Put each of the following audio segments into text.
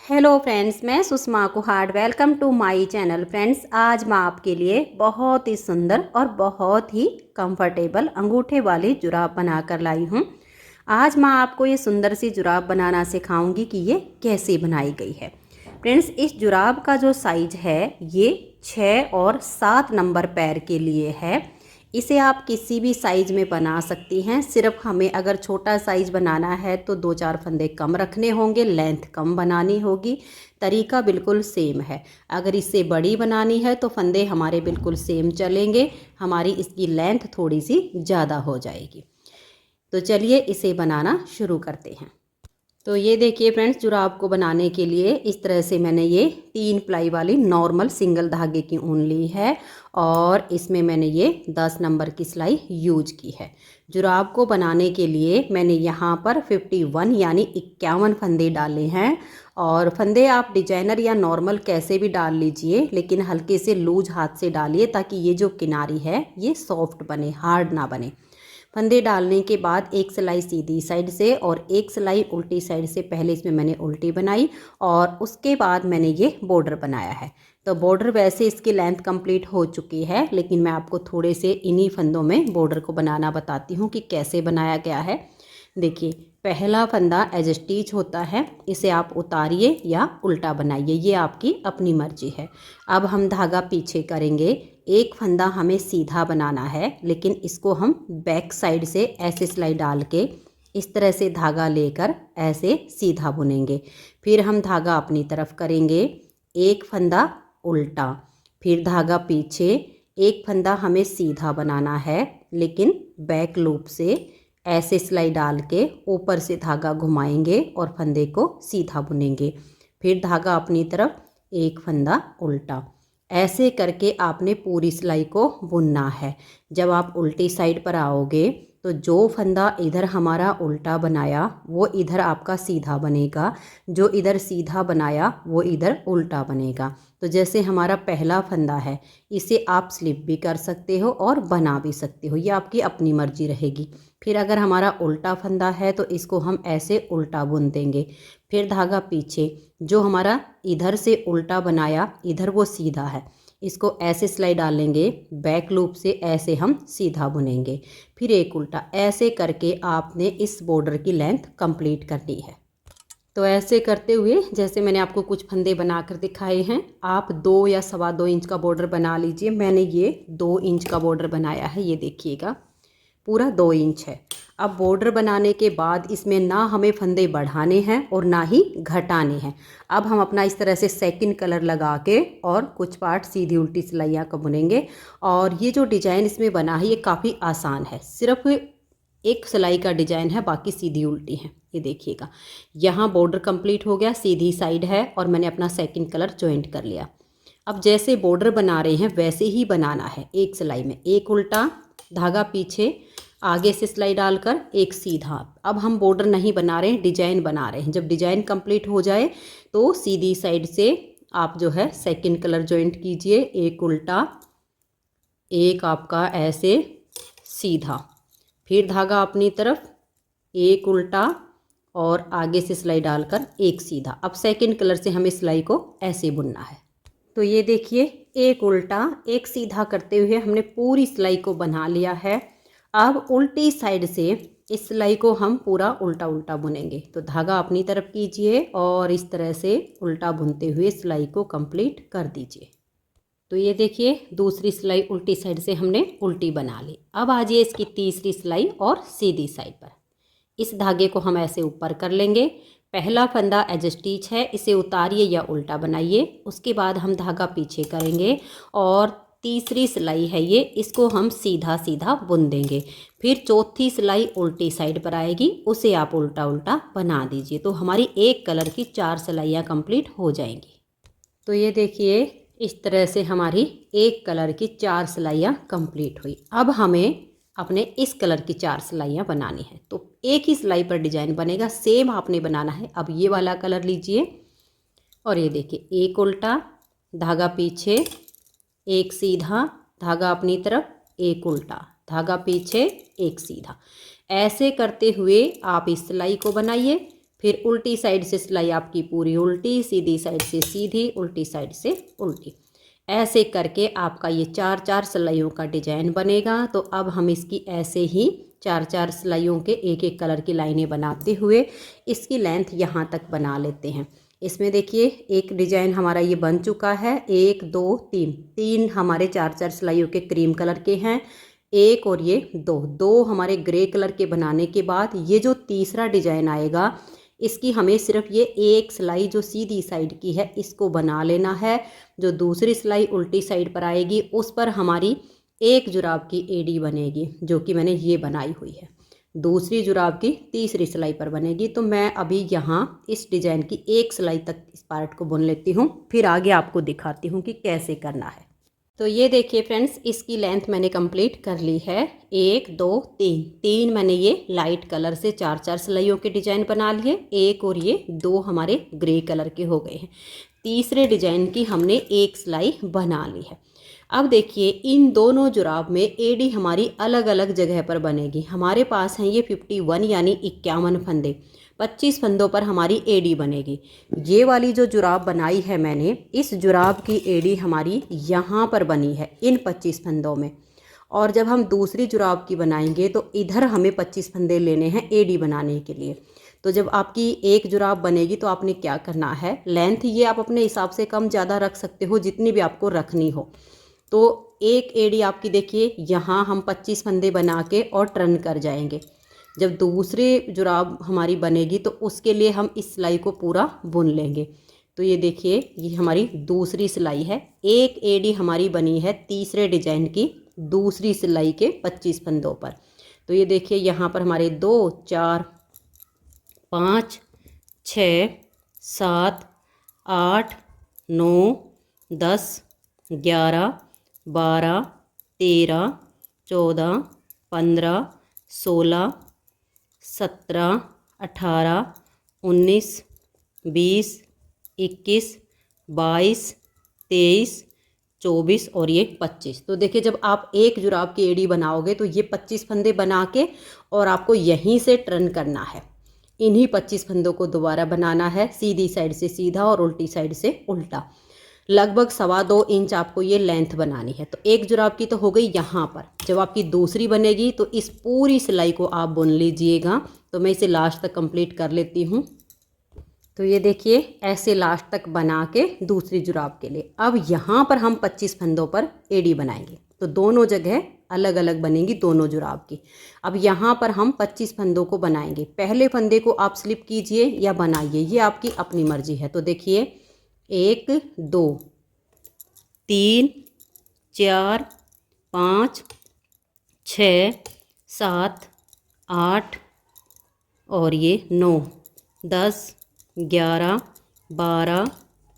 Hello friends, मैं Sushma Kuhar. Welcome to my channel. Friends, आज मैं आपके लिए बहुत ही सुंदर और बहुत ही कंफर्टेबल अंगूठे वाली जुराब बना कर लाई हूँ। आज मैं आपको ये सुंदर सी जुराब बनाना सिखाऊंगी कि ये कैसे बनाई गई है। फ्रेंड्स, इस जुराब का जो साइज है ये 6 और 7 नंबर पैर के लिए है। इसे आप किसी भी साइज़ में बना सकती हैं। सिर्फ हमें अगर छोटा साइज़ बनाना है तो 2-4 फंदे कम रखने होंगे, लेंथ कम बनानी होगी। तरीका बिल्कुल सेम है। अगर इससे बड़ी बनानी है तो फंदे हमारे बिल्कुल सेम चलेंगे, हमारी इसकी लेंथ थोड़ी सी ज़्यादा हो जाएगी। तो चलिए इसे बनाना शुरू करते हैं। तो ये देखिए फ्रेंड्स, जुराब को बनाने के लिए इस तरह से मैंने ये 3 प्लाई वाली नॉर्मल सिंगल धागे की ऊन ली है और इसमें मैंने ये 10 नंबर की सिलाई यूज की है। जुराब को बनाने के लिए मैंने यहाँ पर 51 यानी 51 फंदे डाले हैं। और फंदे आप डिजाइनर या नॉर्मल कैसे भी डाल लीजिए, लेकिन हल्के से लूज हाथ से डालिए ताकि ये जो किनारी है ये सॉफ्ट बने, हार्ड ना बने। फंदे डालने के बाद एक सिलाई सीधी साइड से और एक सिलाई उल्टी साइड से पहले इसमें मैंने उल्टी बनाई और उसके बाद मैंने ये बॉर्डर बनाया है। तो बॉर्डर वैसे इसकी लेंथ कंप्लीट हो चुकी है, लेकिन मैं आपको थोड़े से इन्हीं फंदों में बॉर्डर को बनाना बताती हूँ कि कैसे बनाया गया है। देखिए, पहला फंदा एज स्टिच होता है, इसे आप उतारिए या उल्टा बनाइए, ये आपकी अपनी मर्जी है। अब हम धागा पीछे करेंगे। एक फंदा हमें सीधा बनाना है, लेकिन इसको हम बैक साइड से ऐसे सिलाई डाल के इस तरह से धागा लेकर ऐसे सीधा बुनेंगे। फिर हम धागा अपनी तरफ करेंगे, एक फंदा उल्टा, फिर धागा पीछे। एक फंदा हमें सीधा बनाना है, लेकिन बैक लूप से ऐसे सिलाई डाल के ऊपर से धागा घुमाएंगे और फंदे को सीधा बुनेंगे। फिर धागा अपनी तरफ, एक फंदा उल्टा। ऐसे करके आपने पूरी सिलाई को बुनना है। जब आप उल्टी साइड पर आओगे तो जो फंदा इधर हमारा उल्टा बनाया वो इधर आपका सीधा बनेगा, जो इधर सीधा बनाया वो इधर उल्टा बनेगा। तो जैसे हमारा पहला फंदा है, इसे आप स्लिप भी कर सकते हो और बना भी सकते हो, ये आपकी अपनी मर्जी रहेगी। फिर अगर हमारा उल्टा फंदा है तो इसको हम ऐसे उल्टा बुन देंगे। फिर धागा पीछे, जो हमारा इधर से उल्टा बनाया इधर वो सीधा है, इसको ऐसे सिलाई डालेंगे, बैक लूप से ऐसे हम सीधा बुनेंगे। फिर एक उल्टा। ऐसे करके आपने इस बॉर्डर की लेंथ कंप्लीट करनी है। तो ऐसे करते हुए जैसे मैंने आपको कुछ फंदे बनाकर दिखाए हैं, आप 2 या 2.25 इंच का बॉर्डर बना लीजिए। मैंने ये 2 इंच का बॉर्डर बनाया है, ये देखिएगा पूरा 2 इंच है। अब बॉर्डर बनाने के बाद इसमें ना हमें फंदे बढ़ाने हैं और ना ही घटाने हैं। अब हम अपना इस तरह से सेकंड कलर लगा के और कुछ पार्ट सीधी उल्टी सिलाइयाँ का बुनेंगे। और ये जो डिज़ाइन इसमें बना है ये काफ़ी आसान है, सिर्फ एक सिलाई का डिज़ाइन है, बाकी सीधी उल्टी है। ये देखिएगा, यहाँ बॉर्डर कंप्लीट हो गया, सीधी साइड है और मैंने अपना सेकंड कलर ज्वाइंट कर लिया। अब जैसे बॉर्डर बना रहे हैं वैसे ही बनाना है। एक सिलाई में एक उल्टा, धागा पीछे, आगे से सिलाई डालकर एक सीधा। अब हम बॉर्डर नहीं बना रहे हैं, डिजाइन बना रहे हैं। जब डिजाइन कंप्लीट हो जाए तो सीधी साइड से आप जो है सेकंड कलर ज्वाइंट कीजिए, एक उल्टा, एक आपका ऐसे सीधा, फिर धागा अपनी तरफ, एक उल्टा और आगे से सिलाई डालकर एक सीधा। अब सेकंड कलर से हमें सिलाई को ऐसे बुनना है। तो ये देखिए, एक उल्टा एक सीधा करते हुए हमने पूरी सिलाई को बना लिया है। अब उल्टी साइड से इस सिलाई को हम पूरा उल्टा उल्टा बुनेंगे। तो धागा अपनी तरफ कीजिए और इस तरह से उल्टा बुनते हुए सिलाई को कंप्लीट कर दीजिए। तो ये देखिए, दूसरी सिलाई उल्टी साइड से हमने उल्टी बना ली। अब आ जाइए इसकी तीसरी सिलाई और सीधी साइड पर। इस धागे को हम ऐसे ऊपर कर लेंगे। पहला फंदा एज स्टिच है, इसे उतारिए या उल्टा बनाइए। उसके बाद हम धागा पीछे करेंगे और तीसरी सिलाई है ये, इसको हम सीधा सीधा बुन देंगे। फिर चौथी सिलाई उल्टी साइड पर आएगी, उसे आप उल्टा उल्टा बना दीजिए। तो हमारी एक कलर की 4 सिलाइयाँ कंप्लीट हो जाएंगी। तो ये देखिए, इस तरह से हमारी एक कलर की 4 सिलाइयाँ कंप्लीट हुई। अब हमें अपने इस कलर की 4 सिलाइयाँ बनानी है। तो एक ही सिलाई पर डिजाइन बनेगा, सेम आपने बनाना है। अब ये वाला कलर लीजिए और ये देखिए, एक उल्टा, धागा पीछे, एक सीधा, धागा अपनी तरफ, एक उल्टा, धागा पीछे, एक सीधा। ऐसे करते हुए आप इस सिलाई को बनाइए। फिर उल्टी साइड से सिलाई आपकी पूरी उल्टी, सीधी साइड से सीधी, उल्टी साइड से उल्टी। ऐसे करके आपका ये 4-4 सिलाइयों का डिजाइन बनेगा। तो अब हम इसकी ऐसे ही 4-4 सिलाइयों के एक एक कलर की लाइनें बनाते हुए इसकी लेंथ यहाँ तक बना लेते हैं। इसमें देखिए एक डिजाइन हमारा ये बन चुका है, 1 2 3, 3 हमारे 4-4 सिलाइयों के क्रीम कलर के हैं, एक और ये दो हमारे ग्रे कलर के बनाने के बाद ये जो तीसरा डिजाइन आएगा इसकी हमें सिर्फ ये एक सिलाई जो सीधी साइड की है इसको बना लेना है। जो दूसरी सिलाई उल्टी साइड पर आएगी उस पर हमारी एक जुराब की एड़ी बनेगी, जो कि मैंने ये बनाई हुई है। दूसरी जुराब की तीसरी सिलाई पर बनेगी। तो मैं अभी यहाँ इस डिजाइन की एक सिलाई तक इस पार्ट को बुन लेती हूँ, फिर आगे आपको दिखाती हूँ कि कैसे करना है। तो ये देखिए फ्रेंड्स, इसकी लेंथ मैंने कंप्लीट कर ली है। 1 2 3 मैंने ये लाइट कलर से 4-4 सिलाइयों के डिजाइन बना लिए, एक और ये 2 हमारे ग्रे कलर के हो गए हैं। तीसरे डिजाइन की हमने एक सिलाई बना ली है। अब देखिए इन दोनों जुराब में एड़ी हमारी अलग अलग जगह पर बनेगी। हमारे पास हैं ये 51 यानी 51 फंदे, 25 फंदों पर हमारी एड़ी बनेगी। ये वाली जो जुराब बनाई है मैंने, इस जुराब की एड़ी हमारी यहाँ पर बनी है इन 25 फंदों में। और जब हम दूसरी जुराब की बनाएंगे तो इधर हमें 25 फंदे लेने हैं एड़ी बनाने के लिए। तो जब आपकी एक जुराब बनेगी तो आपने क्या करना है, लेंथ ये आप अपने हिसाब से कम ज़्यादा रख सकते हो जितनी भी आपको रखनी हो। तो एक एड़ी आपकी देखिए यहाँ हम 25 फंदे बना के और टर्न कर जाएंगे। जब दूसरी जुराब हमारी बनेगी तो उसके लिए हम इस सिलाई को पूरा बुन लेंगे। तो ये देखिए ये हमारी दूसरी सिलाई है। एक एड़ी हमारी बनी है तीसरे डिजाइन की दूसरी सिलाई के 25 फंदों पर। तो ये देखिए यहाँ पर हमारे 2 4 5 6 7 8 9 10 11 12 13 14 15 16 17 18 19 20 21 22 23 24 और ये 25। तो देखिए जब आप एक जुराब की एड़ी बनाओगे तो ये 25 फंदे बना के और आपको यहीं से टर्न करना है। इन्हीं 25 फंदों को दोबारा बनाना है, सीधी साइड से सीधा और उल्टी साइड से उल्टा। लगभग 2.25 इंच आपको ये लेंथ बनानी है। तो एक जुराब की तो हो गई यहाँ पर। जब आपकी दूसरी बनेगी तो इस पूरी सिलाई को आप बुन लीजिएगा। तो मैं इसे लास्ट तक कंप्लीट कर लेती हूँ। तो ये देखिए ऐसे लास्ट तक बना के दूसरी जुराब के लिए अब यहाँ पर हम 25 फंदों पर एड़ी बनाएंगे। तो दोनों जगह अलग अलग बनेंगी दोनों जुराब की। अब यहाँ पर हम 25 फंदों को बनाएंगे। पहले फंदे को आप स्लिप कीजिए या बनाइए, ये आपकी अपनी मर्जी है। तो देखिए 1 2 3 4 5 6 7 8 और ये 9 10 11 12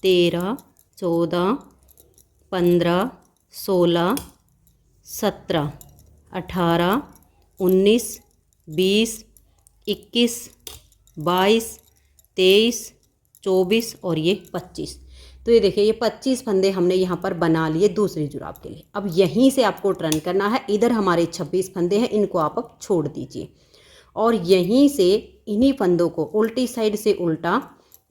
13 14 15 16 17 18 19 20 21 22 23 24 और ये 25। तो ये देखिए ये 25 फंदे हमने यहाँ पर बना लिए दूसरी जुराब के लिए। अब यहीं से आपको टर्न करना है। इधर हमारे 26 फंदे हैं, इनको आप अब छोड़ दीजिए और यहीं से इन्हीं फंदों को उल्टी साइड से उल्टा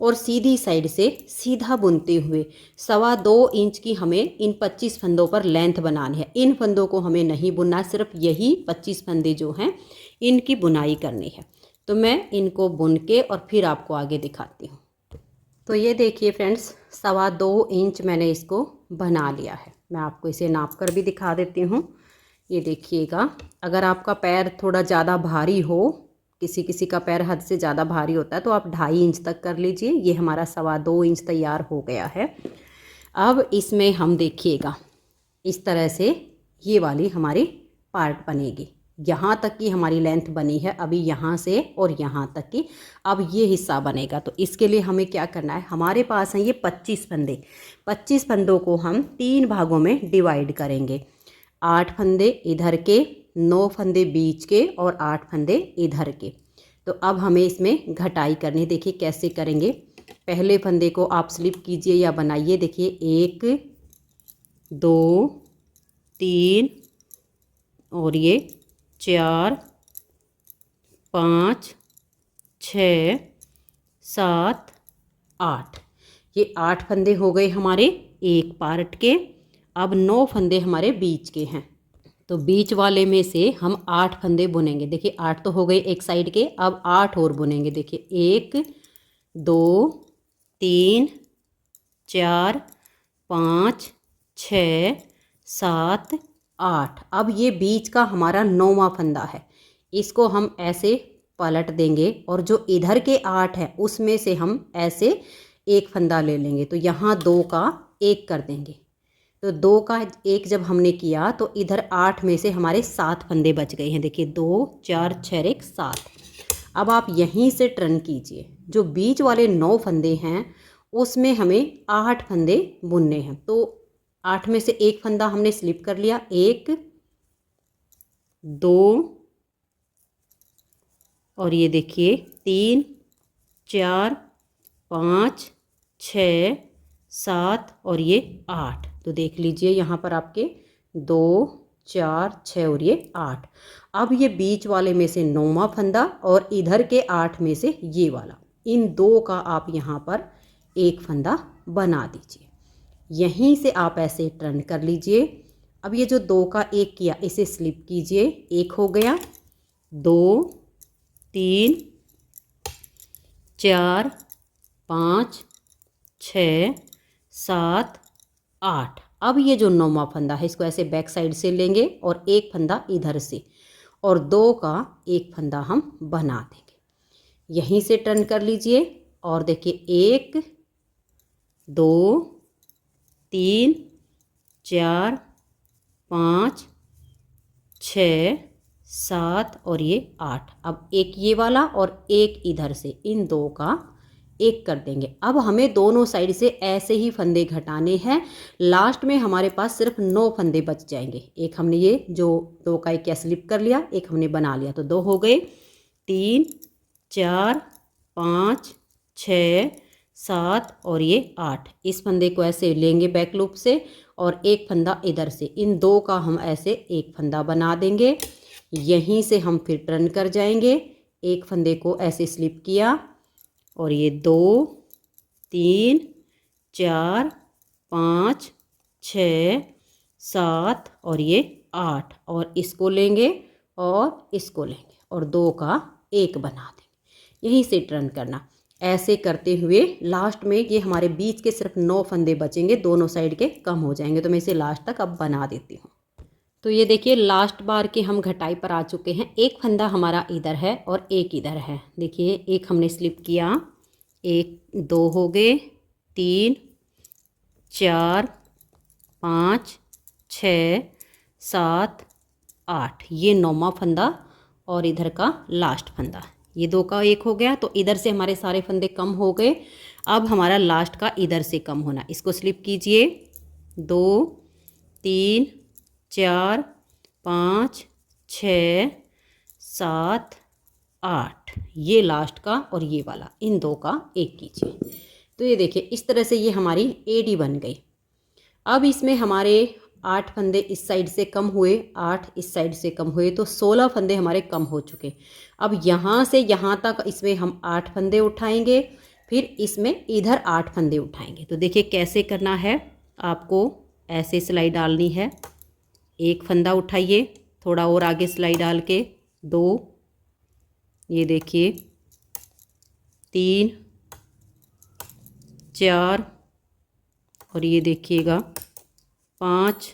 और सीधी साइड से सीधा बुनते हुए 2.25 इंच की हमें इन 25 फंदों पर लेंथ बनानी है। इन फंदों को हमें नहीं बुनना, सिर्फ यही 25 फंदे जो हैं इनकी बुनाई करनी है। तो मैं इनको बुन के और फिर आपको आगे दिखाती हूँ। तो ये देखिए फ्रेंड्स 2.25 इंच मैंने इसको बना लिया है। मैं आपको इसे नाप कर भी दिखा देती हूँ। ये देखिएगा, अगर आपका पैर थोड़ा ज़्यादा भारी हो, किसी किसी का पैर हद से ज़्यादा भारी होता है, तो आप 2.5 इंच तक कर लीजिए। ये हमारा 2.25 इंच तैयार हो गया है। अब इसमें हम देखिएगा इस तरह से ये वाली हमारी पार्ट बनेगी। यहाँ तक की हमारी लेंथ बनी है अभी यहाँ से और यहाँ तक की। अब ये हिस्सा बनेगा। तो इसके लिए हमें क्या करना है, हमारे पास हैं ये 25 फंदे। 25 फंदों को हम 3 भागों में डिवाइड करेंगे। 8 फंदे इधर के, 9 फंदे बीच के और 8 फंदे इधर के। तो अब हमें इसमें घटाई करनी। देखिए कैसे करेंगे। पहले फंदे को आप स्लिप कीजिए या बनाइए। देखिए 1 2 3 और ये 4 5 6 7, 8। ये 8 फंदे हो गए हमारे एक पार्ट के। अब 9 फंदे हमारे बीच के हैं, तो बीच वाले में से हम 8 फंदे बुनेंगे। देखिए 8 तो हो गए एक साइड के, अब 8 और बुनेंगे। देखिए 1, 2, 3, 4, 5, 6, 7, 8। अब ये बीच का हमारा 9वां फंदा है, इसको हम ऐसे पलट देंगे और जो इधर के 8 हैं उसमें से हम ऐसे एक फंदा ले लेंगे। तो यहाँ 2 का 1 कर देंगे। तो 2 का 1 जब हमने किया तो इधर 8 में से हमारे 7 फंदे बच गए हैं। देखिए 2, 4, 6, 1, 7। अब आप यहीं से टर्न कीजिए। जो बीच वाले 9 फंदे हैं उसमें हमें 8 फंदे बुनने हैं। तो 8 में से एक फंदा हमने स्लिप कर लिया। 1, 2 और ये देखिए 3, 4, 5, 6, 7 और ये 8। तो देख लीजिए यहाँ पर आपके 2, 4, 6 और ये 8। अब ये बीच वाले में से 9वां फंदा और इधर के 8 में से ये वाला, इन 2 का आप यहाँ पर एक फंदा बना दीजिए। यहीं से आप ऐसे टर्न कर लीजिए। अब ये जो 2 का 1 किया इसे स्लिप कीजिए। 1 हो गया, 2, 3, 4, 5, 6, 7, 8। अब ये जो 9वां फंदा है इसको ऐसे बैक साइड से लेंगे और एक फंदा इधर से और 2 का एक फंदा हम बना देंगे। यहीं से टर्न कर लीजिए और देखिए 1, 2, 3, 4, 5, 6, 7 और ये 8। अब एक ये वाला और एक इधर से, इन 2 का 1 कर देंगे। अब हमें दोनों साइड से ऐसे ही फंदे घटाने हैं। लास्ट में हमारे पास सिर्फ 9 फंदे बच जाएंगे। एक हमने ये जो 2 का 1 स्लिप कर लिया, एक हमने बना लिया, तो 2 हो गए। 3, 4, 5, 6, 7 और ये 8। इस फंदे को ऐसे लेंगे बैक लूप से और एक फंदा इधर से, इन 2 का हम ऐसे एक फंदा बना देंगे। यहीं से हम फिर टर्न कर जाएंगे। एक फंदे को ऐसे स्लिप किया और ये 2, 3, 4, 5, 6, 7 और ये 8 और इसको लेंगे और इसको लेंगे और 2 का 1 बना देंगे। यहीं से टर्न करना। ऐसे करते हुए लास्ट में ये हमारे बीच के सिर्फ 9 फंदे बचेंगे, दोनों साइड के कम हो जाएंगे। तो मैं इसे लास्ट तक अब बना देती हूँ। तो ये देखिए लास्ट बार के हम घटाई पर आ चुके हैं। एक फंदा हमारा इधर है और एक इधर है। देखिए एक हमने स्लिप किया, 1, 2 हो गए, 3, 4, 5, 6, 7, 8। ये 9वां फंदा और इधर का लास्ट फंदा। ये 2 का 1 हो गया, तो इधर से हमारे सारे फंदे कम हो गए। अब हमारा लास्ट का इधर से कम होना, इसको स्लिप कीजिए। 2, 3, 4, 5, 6, 7, 8। ये लास्ट का और ये वाला, इन 2 का 1 कीजिए। तो ये देखिए इस तरह से ये हमारी एडी बन गई। अब इसमें हमारे 8 फंदे इस साइड से कम हुए, 8 इस साइड से कम हुए, तो 16 फंदे हमारे कम हो चुके। अब यहाँ से यहाँ तक इसमें हम 8 फंदे उठाएंगे, फिर इसमें इधर 8 फंदे उठाएंगे। तो देखिए कैसे करना है। आपको ऐसे सिलाई डालनी है। एक फंदा उठाइए, थोड़ा और आगे सिलाई डाल के 2, ये देखिए 3, 4 और ये देखिएगा 5,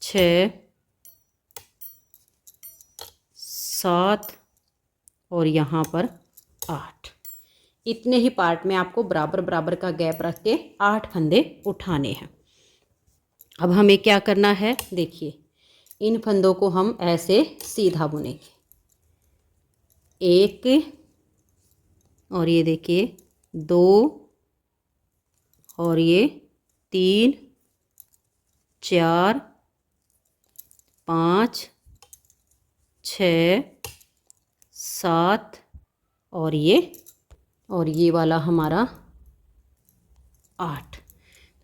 6, 7 और यहाँ पर 8। इतने ही पार्ट में आपको बराबर बराबर का गैप रख के 8 फंदे उठाने हैं। अब हमें क्या करना है, देखिए इन फंदों को हम ऐसे सीधा बुनेंगे। 1 और ये देखिए 2 और ये 3, 4, 5, 6, 7 और ये वाला हमारा 8।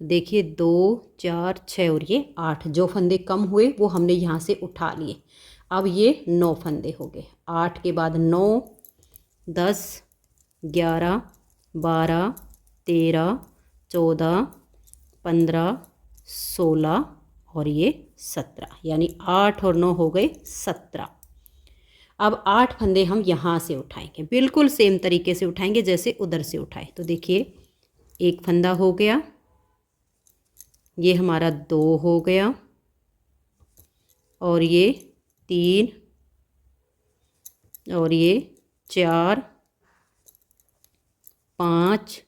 देखिए 2, 4, 6 और ये 8। जो फंदे कम हुए वो हमने यहाँ से उठा लिए। अब ये 9 फंदे हो गए। 8 के बाद 9, 10, 11, 12, 13, 14, 15, 16 और ये 17, यानी 8 और 9 हो गए 17। अब 8 फंदे हम यहाँ से उठाएंगे, बिल्कुल सेम तरीके से उठाएंगे जैसे उधर से उठाए। तो देखिए, एक फंदा हो गया, ये हमारा 2 हो गया, और ये 3, और ये 4, 5,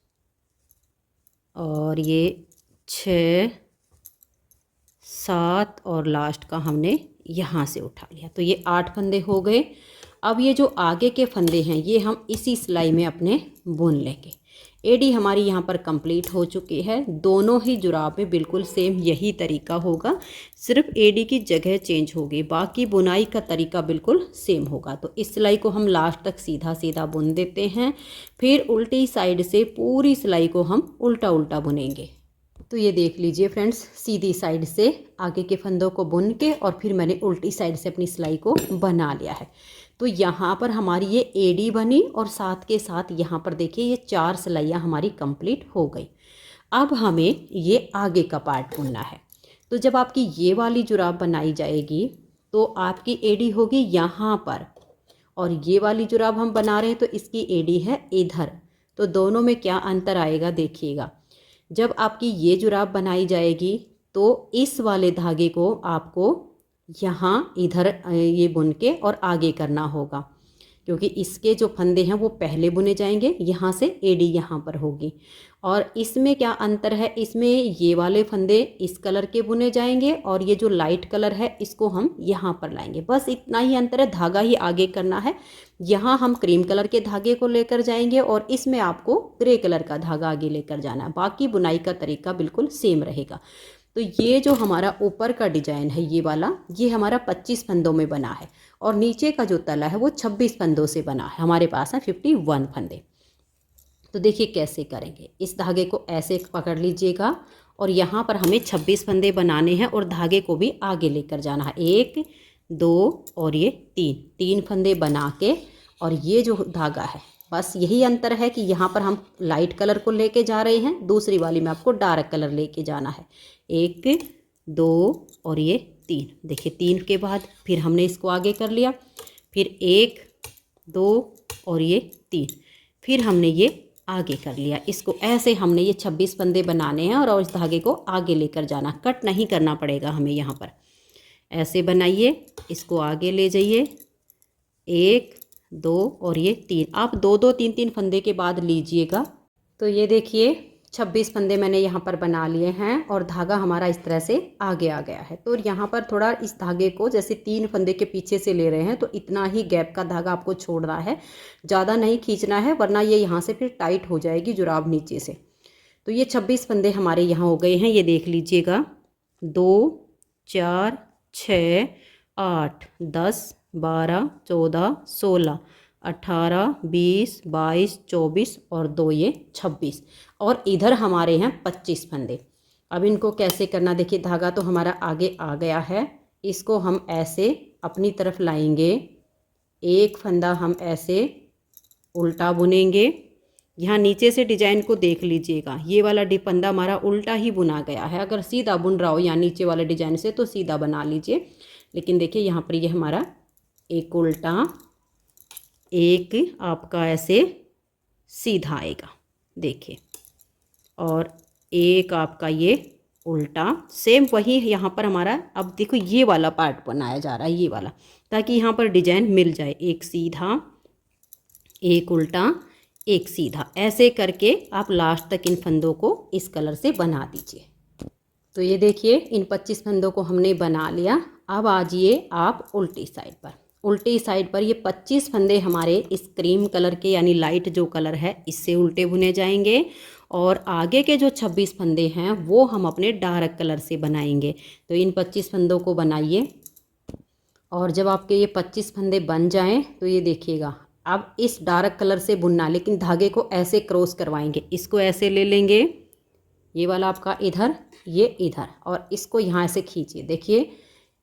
और ये 6, 7, और लास्ट का हमने यहाँ से उठा लिया। तो ये 8 फंदे हो गए। अब ये जो आगे के फंदे हैं ये हम इसी सिलाई में अपने बुन लेंगे। एडी हमारी यहाँ पर कंप्लीट हो चुकी है। दोनों ही जुराब में बिल्कुल सेम यही तरीका होगा, सिर्फ एडी की जगह चेंज होगी, बाकी बुनाई का तरीका बिल्कुल सेम होगा। तो इस सिलाई को हम लास्ट तक सीधा सीधा बुन देते हैं, फिर उल्टी साइड से पूरी सिलाई को हम उल्टा उल्टा बुनेंगे। तो ये देख लीजिए फ्रेंड्स, सीधी साइड से आगे के फंदों को बुन के और फिर मैंने उल्टी साइड से अपनी सिलाई को बना लिया है। तो यहाँ पर हमारी ये एडी बनी और साथ के साथ यहाँ पर देखिए ये 4 सिलाइयाँ हमारी कंप्लीट हो गई। अब हमें ये आगे का पार्ट बुनना है। तो जब आपकी ये वाली जुराब बनाई जाएगी तो आपकी एडी होगी यहाँ पर, और ये वाली जुराब हम बना रहे हैं तो इसकी एडी है इधर। तो दोनों में क्या अंतर आएगा देखिएगा। जब आपकी ये जुराब बनाई जाएगी तो इस वाले धागे को आपको यहाँ इधर ये बुन के और आगे करना होगा, क्योंकि इसके जो फंदे हैं वो पहले बुने जाएंगे, यहाँ से एडी यहाँ पर होगी। और इसमें क्या अंतर है, इसमें ये वाले फंदे इस कलर के बुने जाएंगे और ये जो लाइट कलर है इसको हम यहाँ पर लाएंगे। बस इतना ही अंतर है, धागा ही आगे करना है। यहाँ हम क्रीम कलर के धागे को लेकर जाएंगे और इसमें आपको ग्रे कलर का धागा आगे लेकर जाना है। बाकी बुनाई का तरीका बिल्कुल सेम रहेगा। तो ये जो हमारा ऊपर का डिजाइन है ये वाला, ये हमारा 25 फंदों में बना है, और नीचे का जो तला है वो 26 फंदों से बना है। हमारे पास है 51 फंदे। तो देखिए कैसे करेंगे, इस धागे को ऐसे पकड़ लीजिएगा और यहाँ पर हमें 26 फंदे बनाने हैं और धागे को भी आगे लेकर जाना है। 1, 2 और ये 3 फंदे बना के, और ये जो धागा है बस यही अंतर है कि यहाँ पर हम लाइट कलर को लेके जा रहे हैं, दूसरी वाली में आपको डार्क कलर लेके जाना है। 1, 2 और ये 3। देखिए 3 के बाद फिर हमने इसको आगे कर लिया, फिर 1, 2 और ये 3, फिर हमने ये आगे कर लिया। इसको ऐसे हमने ये 26 फंदे बनाने हैं और इस धागे को आगे लेकर जाना, कट नहीं करना पड़ेगा हमें। यहाँ पर ऐसे बनाइए, इसको आगे ले जाइए। 1, 2 और ये 3। आप 2-2, 3-3 फंदे के बाद लीजिएगा। तो ये देखिए 26 फंदे मैंने यहाँ पर बना लिए हैं और धागा हमारा इस तरह से आगे आ गया है। तो यहाँ पर थोड़ा इस धागे को जैसे 3 फंदे के पीछे से ले रहे हैं, तो इतना ही गैप का धागा आपको छोड़ना है, ज़्यादा नहीं खींचना है, वरना ये यहाँ से फिर टाइट हो जाएगी जुराब नीचे से। तो ये 26 फंदे हमारे यहाँ हो गए हैं, ये देख लीजिएगा। 2, 4, 6, 8, 10, 12, 14, 16, 18, 20, 22, 24 और 2 ये 26, और इधर हमारे हैं 25 फंदे। अब इनको कैसे करना, देखिए धागा तो हमारा आगे आ गया है, इसको हम ऐसे अपनी तरफ लाएंगे। एक फंदा हम ऐसे उल्टा बुनेंगे। यहाँ नीचे से डिजाइन को देख लीजिएगा, ये वाला फंदा हमारा उल्टा ही बुना गया है। अगर सीधा बुन रहा हो या नीचे वाले डिजाइन से तो सीधा बना लीजिए, लेकिन देखिए यहाँ पर ये हमारा एक उल्टा, एक आपका ऐसे सीधा आएगा, देखिए, और एक आपका ये उल्टा, सेम वही यहाँ पर हमारा। अब देखो ये वाला पार्ट बनाया जा रहा है, ये वाला, ताकि यहाँ पर डिजाइन मिल जाए। एक सीधा, एक उल्टा, एक सीधा, ऐसे करके आप लास्ट तक इन फंदों को इस कलर से बना दीजिए। तो ये देखिए इन 25 फंदों को हमने बना लिया। अब आ जाइए आप उल्टी साइड पर। उल्टी साइड पर ये 25 फंदे हमारे इस क्रीम कलर के, यानी लाइट जो कलर है, इससे उल्टे बुने जाएंगे, और आगे के जो 26 फंदे हैं वो हम अपने डार्क कलर से बनाएंगे। तो इन 25 फंदों को बनाइए, और जब आपके ये 25 फंदे बन जाएं तो ये देखिएगा, अब इस डार्क कलर से बुनना, लेकिन धागे को ऐसे क्रॉस करवाएंगे। इसको ऐसे ले लेंगे, ये वाला आपका इधर, ये इधर, और इसको यहाँ से खींचिए। देखिए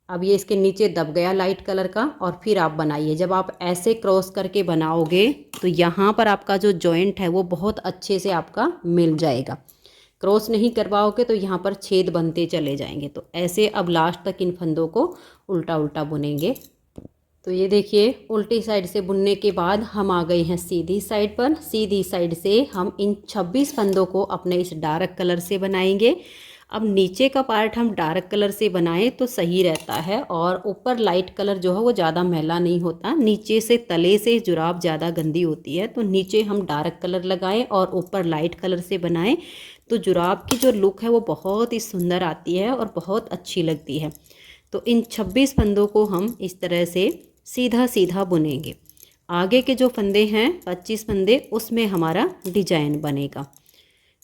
अब ये इसके नीचे दब गया लाइट कलर का, और फिर आप बनाइए। जब आप ऐसे क्रॉस करके बनाओगे तो यहाँ पर आपका जो जॉइंट है वो बहुत अच्छे से आपका मिल जाएगा। क्रॉस नहीं करवाओगे तो यहाँ पर छेद बनते चले जाएंगे। तो ऐसे अब लास्ट तक इन फंदों को उल्टा उल्टा बुनेंगे। तो ये देखिए, उल्टी साइड से बुनने के बाद हम आ गए हैं सीधी साइड पर। सीधी साइड से हम इन 26 फंदों को अपने इस डार्क कलर से बनाएंगे। अब नीचे का पार्ट हम डार्क कलर से बनाएं तो सही रहता है, और ऊपर लाइट कलर जो है वो ज़्यादा मैला नहीं होता। नीचे से तले से जुराब ज़्यादा गंदी होती है, तो नीचे हम डार्क कलर लगाएं और ऊपर लाइट कलर से बनाएं तो जुराब की जो लुक है वो बहुत ही सुंदर आती है और बहुत अच्छी लगती है। तो इन 26 फंदों को हम इस तरह से सीधा सीधा बुनेंगे। आगे के जो फंदे हैं 25 फंदे, उसमें हमारा डिजाइन बनेगा।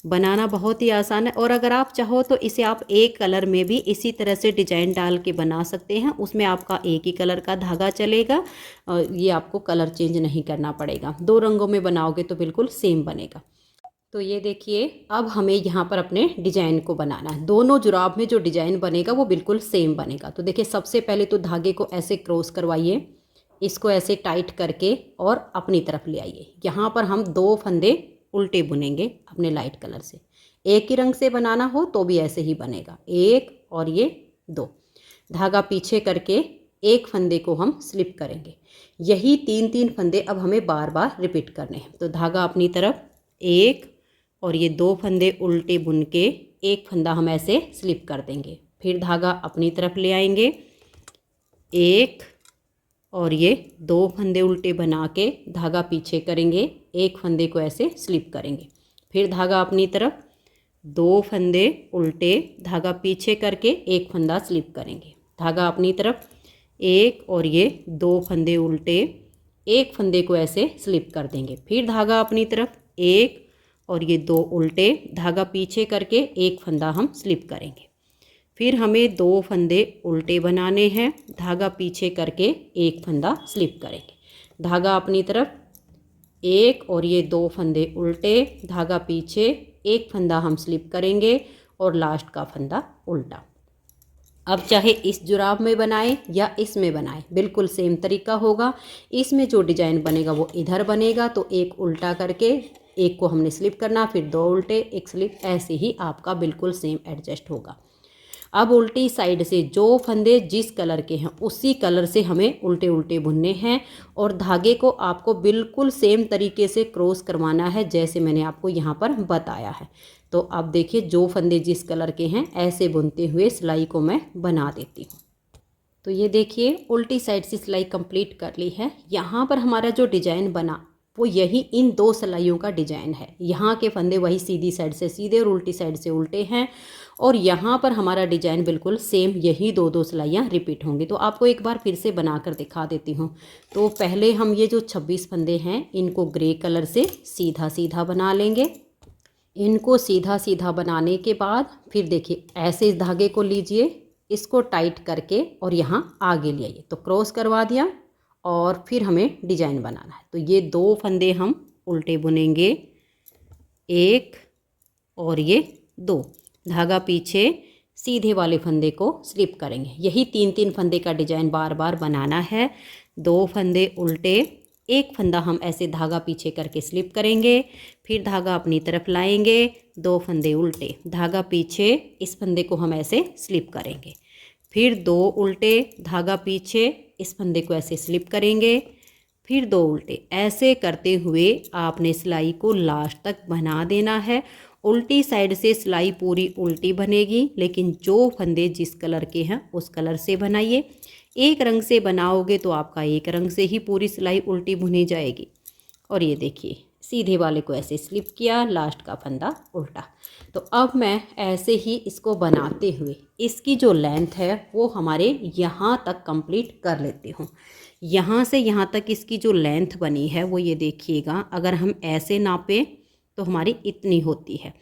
बनाना बहुत ही आसान है, और अगर आप चाहो तो इसे आप एक कलर में भी इसी तरह से डिजाइन डाल के बना सकते हैं। उसमें आपका एक ही कलर का धागा चलेगा, और ये आपको कलर चेंज नहीं करना पड़ेगा। 2 रंगों में बनाओगे तो बिल्कुल सेम बनेगा। तो ये देखिए, अब हमें यहाँ पर अपने डिजाइन को बनाना है। दोनों जुराब में जो डिजाइन बनेगा वो बिल्कुल सेम बनेगा। तो देखिए, सबसे पहले तो धागे को ऐसे क्रॉस करवाइए, इसको ऐसे टाइट करके और अपनी तरफ ले आइए। यहाँ पर हम 2 फंदे उल्टे बुनेंगे अपने लाइट कलर से। एक ही रंग से बनाना हो तो भी ऐसे ही बनेगा, 1 और ये 2। धागा पीछे करके एक फंदे को हम स्लिप करेंगे। यही 3-3 फंदे अब हमें बार बार रिपीट करने हैं। तो धागा अपनी तरफ, 1 और ये 2 फंदे उल्टे बुन के एक फंदा हम ऐसे स्लिप कर देंगे। फिर धागा अपनी तरफ ले आएंगे, 1 और ये 2 फंदे उल्टे बना के धागा पीछे करेंगे, एक फंदे को ऐसे स्लिप करेंगे। फिर धागा अपनी तरफ, 2 फंदे उल्टे, धागा पीछे करके एक फंदा स्लिप करेंगे। धागा अपनी तरफ, 1 और ये 2 फंदे उल्टे, एक फंदे को ऐसे स्लिप कर देंगे। फिर धागा अपनी तरफ, 1 और ये 2 उल्टे, धागा पीछे करके एक फंदा हम स्लिप करेंगे। फिर हमें 2 फंदे उल्टे बनाने हैं, धागा पीछे करके एक फंदा स्लिप करेंगे। धागा अपनी तरफ, 1 और ये 2 फंदे उल्टे, धागा पीछे, एक फंदा हम स्लिप करेंगे और लास्ट का फंदा उल्टा। अब चाहे इस जुराब में बनाएं या इसमें बनाएं, बिल्कुल सेम तरीका होगा। इसमें जो डिजाइन बनेगा वो इधर बनेगा, तो एक उल्टा करके एक को हमने स्लिप करना, फिर 2 उल्टे, एक स्लिप, ऐसे ही आपका बिल्कुल सेम एडजस्ट होगा। अब उल्टी साइड से जो फंदे जिस कलर के हैं उसी कलर से हमें उल्टे उल्टे बुनने हैं, और धागे को आपको बिल्कुल सेम तरीके से क्रॉस करवाना है जैसे मैंने आपको यहाँ पर बताया है। तो अब देखिए, जो फंदे जिस कलर के हैं ऐसे बुनते हुए सिलाई को मैं बना देती हूँ। तो ये देखिए, उल्टी साइड से सिलाई कंप्लीट कर ली है। यहाँ पर हमारा जो डिजाइन बना वो यही इन 2 सिलाइयों का डिजाइन है। यहाँ के फंदे वही सीधी साइड से सीधे और उल्टी साइड से उल्टे हैं, और यहाँ पर हमारा डिजाइन बिल्कुल सेम, यही 2-2 सिलाइयाँ रिपीट होंगी। तो आपको एक बार फिर से बनाकर दिखा देती हूँ। तो पहले हम ये जो 26 फंदे हैं इनको ग्रे कलर से सीधा सीधा बना लेंगे। इनको सीधा सीधा बनाने के बाद फिर देखिए, ऐसे इस धागे को लीजिए, इसको टाइट करके और यहाँ आगे ले आइए, तो क्रॉस करवा दिया, और फिर हमें डिजाइन बनाना है। तो ये 2 फंदे हम उल्टे बुनेंगे, 1 और ये 2, धागा पीछे, सीधे वाले फंदे को स्लिप करेंगे। यही 3-3 फंदे का डिजाइन बार बार बनाना है। 2 फंदे उल्टे, एक फंदा हम ऐसे धागा पीछे करके स्लिप करेंगे, फिर धागा अपनी तरफ लाएंगे, 2 फंदे उल्टे, धागा पीछे, इस फंदे को हम ऐसे स्लिप करेंगे, फिर 2 उल्टे, धागा पीछे, इस फंदे को ऐसे स्लिप करेंगे, फिर 2 उल्टे। ऐसे करते हुए आपने सिलाई को लास्ट तक बना देना है। उल्टी साइड से सिलाई पूरी उल्टी बनेगी, लेकिन जो फंदे जिस कलर के हैं उस कलर से बनाइए। एक रंग से बनाओगे तो आपका एक रंग से ही पूरी सिलाई उल्टी बुनी जाएगी। और ये देखिए, सीधे वाले को ऐसे स्लिप किया, लास्ट का फंदा उल्टा। तो अब मैं ऐसे ही इसको बनाते हुए इसकी जो लेंथ है वो हमारे यहाँ तक कंप्लीट कर लेती हूँ। यहाँ से यहाँ तक इसकी जो लेंथ बनी है वो ये देखिएगा, अगर हम ऐसे नापें तो हमारी इतनी होती है।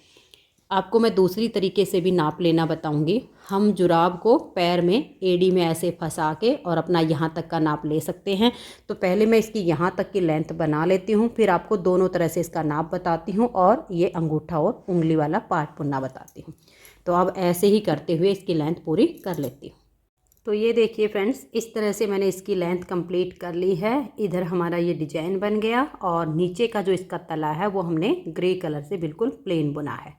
आपको मैं दूसरी तरीके से भी नाप लेना बताऊंगी। हम जुराब को पैर में एड़ी में ऐसे फंसा के और अपना यहाँ तक का नाप ले सकते हैं। तो पहले मैं इसकी यहाँ तक की लेंथ बना लेती हूँ, फिर आपको दोनों तरह से इसका नाप बताती हूँ और ये अंगूठा और उंगली वाला पार्ट बुनना बताती हूँ। तो अब ऐसे ही करते हुए इसकी लेंथ पूरी कर लेती हूँ। तो ये देखिए फ्रेंड्स, इस तरह से मैंने इसकी लेंथ कंप्लीट कर ली है। इधर हमारा ये डिजाइन बन गया और नीचे का जो इसका तला है वो हमने ग्रे कलर से बिल्कुल प्लेन बुना है।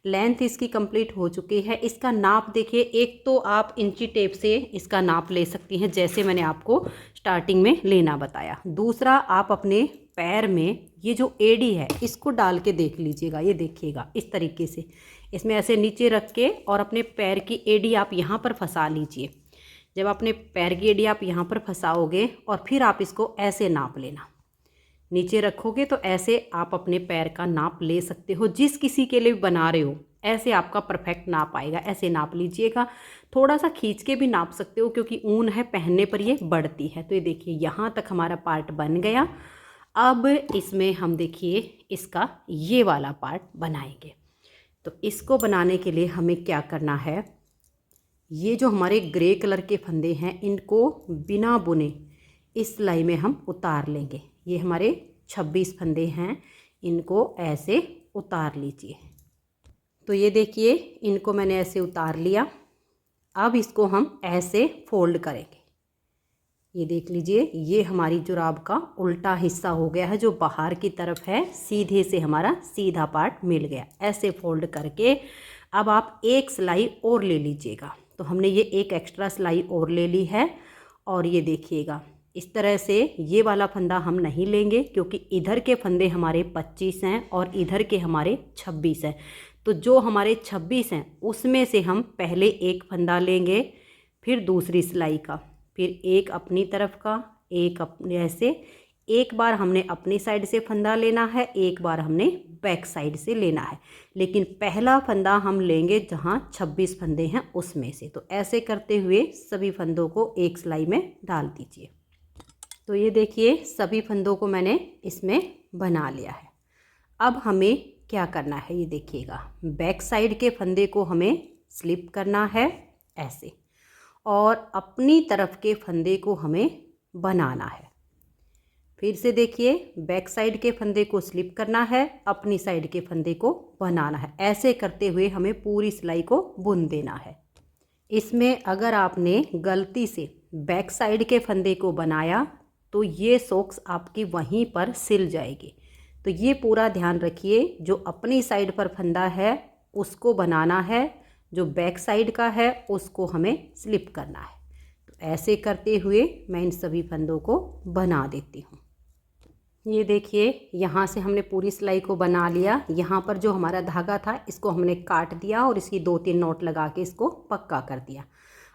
लेंथ इसकी कंप्लीट हो चुकी है। इसका नाप देखिए, एक तो आप इंची टेप से इसका नाप ले सकती हैं जैसे मैंने आपको स्टार्टिंग में लेना बताया। दूसरा, आप अपने पैर में ये जो एड़ी है इसको डाल के देख लीजिएगा। ये देखिएगा इस तरीके से इसमें ऐसे नीचे रख के और अपने पैर की एड़ी आप यहाँ पर फंसा लीजिए। जब अपने पैर की एड़ी आप यहाँ पर फंसाओगे और फिर आप इसको ऐसे नाप लेना, नीचे रखोगे तो ऐसे आप अपने पैर का नाप ले सकते हो। जिस किसी के लिए बना रहे हो ऐसे आपका परफेक्ट नाप आएगा। ऐसे नाप लीजिएगा, थोड़ा सा खींच के भी नाप सकते हो क्योंकि ऊन है, पहनने पर ये बढ़ती है। तो ये देखिए यहाँ तक हमारा पार्ट बन गया। अब इसमें हम देखिए इसका ये वाला पार्ट बनाएंगे। तो इसको बनाने के लिए हमें क्या करना है, ये जो हमारे ग्रे कलर के फंदे हैं इनको बिना बुने इस सिलाई में हम उतार लेंगे। ये हमारे 26 फंदे हैं, इनको ऐसे उतार लीजिए। तो ये देखिए इनको मैंने ऐसे उतार लिया। अब इसको हम ऐसे फोल्ड करेंगे। ये देख लीजिए, ये हमारी जुराब का उल्टा हिस्सा हो गया है जो बाहर की तरफ है, सीधे से हमारा सीधा पार्ट मिल गया। ऐसे फोल्ड करके अब आप एक सिलाई और ले लीजिएगा। तो हमने ये एक एक्स्ट्रा सिलाई और ले ली है और ये देखिएगा इस तरह से ये वाला फंदा हम नहीं लेंगे क्योंकि इधर के फंदे हमारे 25 हैं और इधर के हमारे 26 हैं। तो जो हमारे 26 हैं उसमें से हम पहले एक फंदा लेंगे, फिर दूसरी सिलाई का, फिर एक अपनी तरफ का, एक अपने ऐसे। एक बार हमने अपनी साइड से फंदा लेना है, एक बार हमने बैक साइड से लेना है, लेकिन पहला फंदा हम लेंगे जहाँ 26 फंदे हैं उसमें से। तो ऐसे करते हुए सभी फंदों को एक सिलाई में डाल दीजिए। तो ये देखिए सभी फंदों को मैंने इसमें बना लिया है। अब हमें क्या करना है, ये देखिएगा बैक साइड के फंदे को हमें स्लिप करना है ऐसे, और अपनी तरफ के फंदे को हमें बनाना है। फिर से देखिए बैक साइड के फंदे को स्लिप करना है, अपनी साइड के फंदे को बनाना है। ऐसे करते हुए हमें पूरी सिलाई को बुन देना है। इसमें अगर आपने गलती से बैक साइड के फंदे को बनाया तो ये सॉक्स आपकी वहीं पर सिल जाएगी। तो ये पूरा ध्यान रखिए, जो अपनी साइड पर फंदा है उसको बनाना है, जो बैक साइड का है उसको हमें स्लिप करना है। तो ऐसे करते हुए मैं इन सभी फंदों को बना देती हूँ। ये देखिए यहाँ से हमने पूरी सिलाई को बना लिया। यहाँ पर जो हमारा धागा था इसको हमने काट दिया और इसकी 2-3 नोट लगा के इसको पक्का कर दिया।